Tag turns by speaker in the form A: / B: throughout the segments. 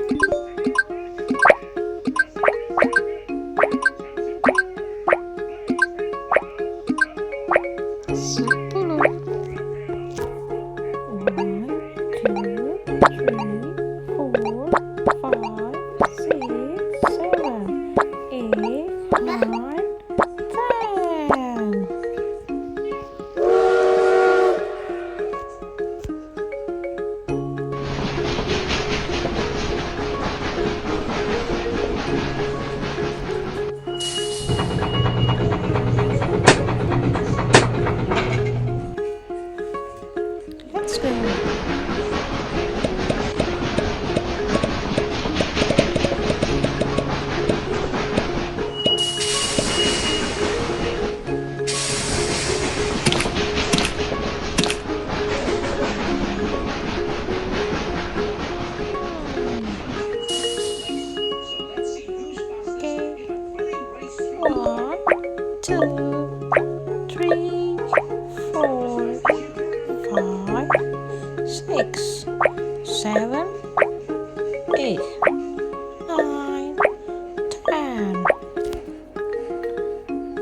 A: 10. 1, 2, 3, 4, 5, 6, 7, 8, 9, 10. Let's go. Okay. 1, 2, 3, 4, 5, 6, 7, 8, 9, 10.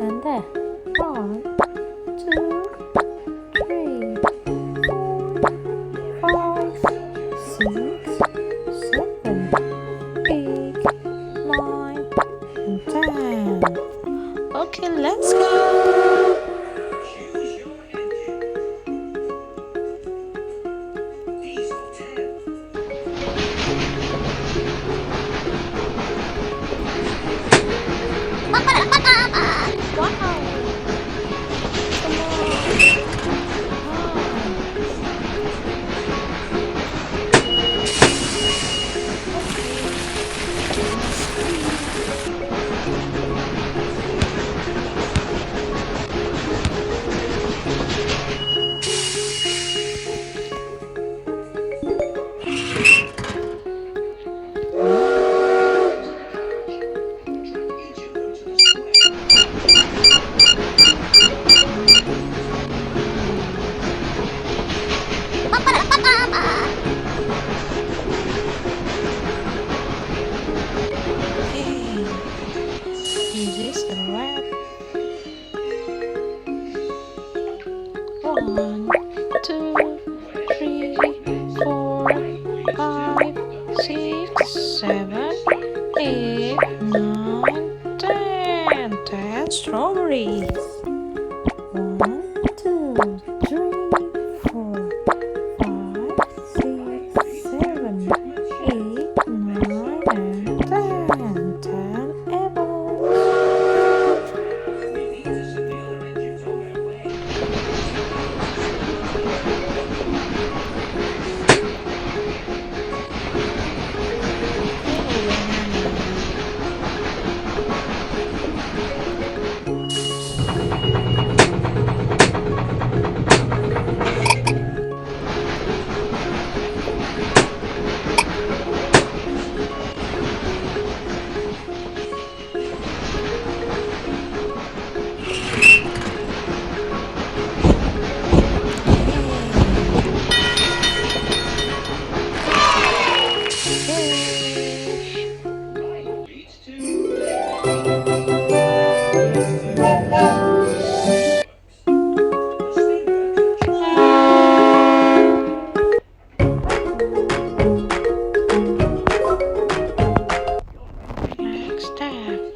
A: And there. 1, 2, 3, 4, 5, 6, 7, 8, 9, and 10. Okay, let's go.
B: Choose your ending. These are 10.
A: Wow. Come
B: Drag each of them to the square.
A: Okay. This is a red. 1, 2, 3, 4, 5, 6, 7, 8, 9, 10. 10 strawberries. 1, 2, 3, 4, 5, 6, 7, 8, 9, and 10. 10 apples.
B: We need to set the other engines on their way. Right beats to the steamboat catches.
A: Next step.